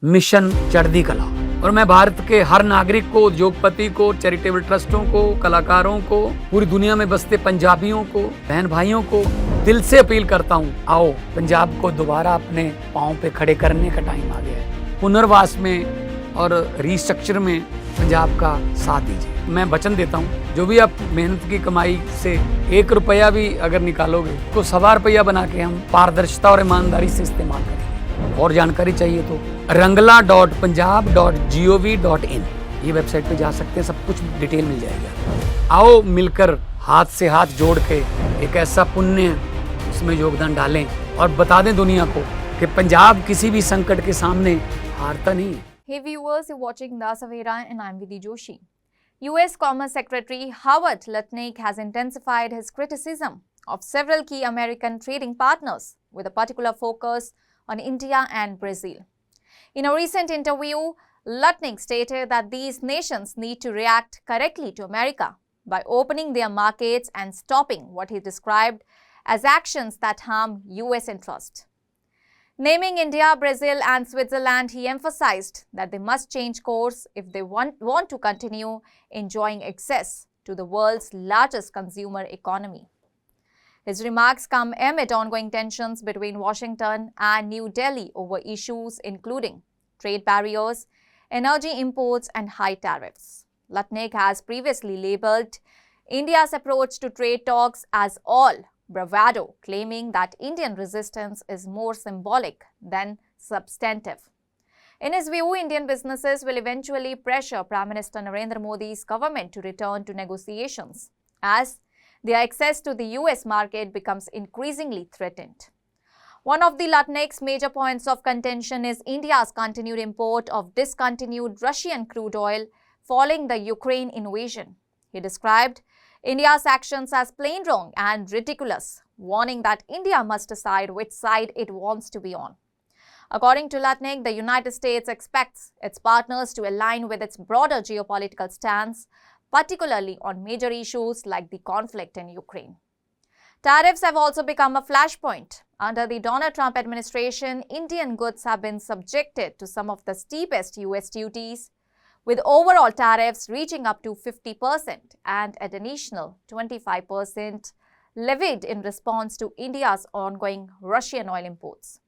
Mission चढ़ती कला। और मैं भारत के हर नागरिक को, उद्योगपति को, चैरिटेबल ट्रस्टों को, कलाकारों को, पूरी दुनिया में बसते पंजाबियों को, बहन भाइयों को दिल से अपील करता हूँ, आओ पंजाब को दोबारा अपने पाँव पे खड़े करने का टाइम आ गया है। पुनर्वास में और रिस्ट्रक्चर में पंजाब का साथ दीजिए। मैं वचन देता हूँ, जो भी आप मेहनत की कमाई से 1 रुपया भी अगर निकालोगे तो 1.25 रुपया बना के हम पारदर्शिता और ईमानदारी से इस्तेमाल करेंगे। और जानकारी चाहिए तो rangla.punjab.gov.in ये वेबसाइट पे जा सकते हैं, सब कुछ डिटेल मिल जाएगा। आओ मिलकर हाथ से हाथ जोड़ के एक ऐसा पुण्य उसमें योगदान डालें और बता दें दुनिया को कि पंजाब किसी भी संकट के सामने हारता नहीं है। Hey viewers, you're watching the Savera and I'm Vidhi Joshi. US Commerce Secretary Howard Lutnick has intensified his criticism of several key American trading partners with a particular focus on India and Brazil. In a recent interview, Lutnick stated that these nations need to react correctly to America by opening their markets and stopping what he described as actions that harm US interests. Naming India, Brazil and Switzerland, he emphasized that they must change course if they want to continue enjoying access to the world's largest consumer economy. His remarks come amid ongoing tensions between Washington and New Delhi over issues including trade barriers, energy imports and high tariffs. Lutnick has previously labeled India's approach to trade talks as all bravado, claiming that Indian resistance is more symbolic than substantive. In his view, Indian businesses will eventually pressure Prime Minister Narendra Modi's government to return to negotiations as their access to the US market becomes increasingly threatened. One of the Lutnick's major points of contention is India's continued import of discontinued Russian crude oil following the Ukraine invasion. He described India's actions as plain wrong and ridiculous, warning that India must decide which side it wants to be on. According to Lutnick, the United States expects its partners to align with its broader geopolitical stance, particularly on major issues like the conflict in Ukraine. Tariffs have also become a flashpoint. Under the Donald Trump administration, Indian goods have been subjected to some of the steepest US duties, with overall tariffs reaching up to 50% and an additional 25% levied in response to India's ongoing Russian oil imports.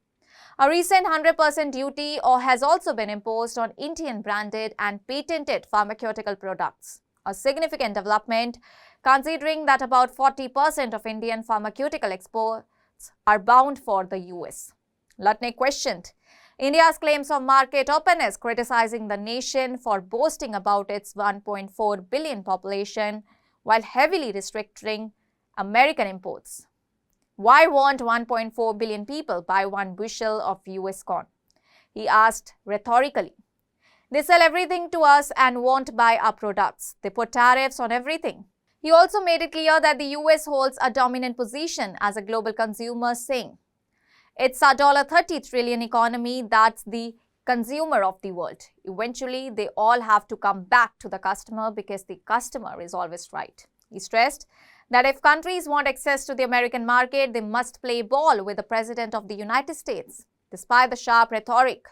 A recent 100% duty has also been imposed on Indian branded and patented pharmaceutical products, a significant development considering that about 40% of Indian pharmaceutical exports are bound for the US. Lutnick questioned India's claims of market openness, criticizing the nation for boasting about its 1.4 billion population while heavily restricting American imports. Why won't 1.4 billion people buy 1 bushel of US corn? He asked rhetorically. They sell everything to us and won't buy our products. They put tariffs on everything. He also made it clear that the US holds a dominant position as a global consumer, saying, it's a $30 trillion economy that's the consumer of the world. Eventually, they all have to come back to the customer because the customer is always right. He stressed that if countries want access to the American market, they must play ball with the President of the United States. Despite the sharp rhetoric,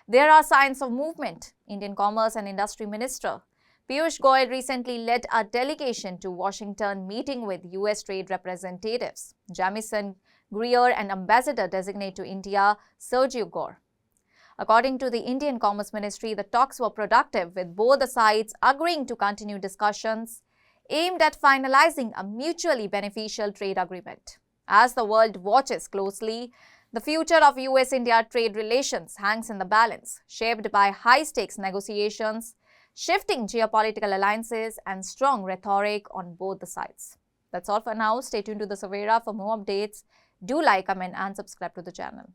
there are signs of movement. Indian Commerce and Industry Minister Piyush Goyal recently led a delegation to Washington meeting with US trade representatives Jamieson Greer and Ambassador Designate to India Sergio Gore. According to the Indian Commerce Ministry, the talks were productive, with both the sides agreeing to continue discussions aimed at finalizing a mutually beneficial trade agreement. As the world watches closely, the future of US-India trade relations hangs in the balance, shaped by high-stakes negotiations, shifting geopolitical alliances, and strong rhetoric on both the sides. That's all for now. Stay tuned to the Savera for more updates. Do like, comment, and subscribe to the channel.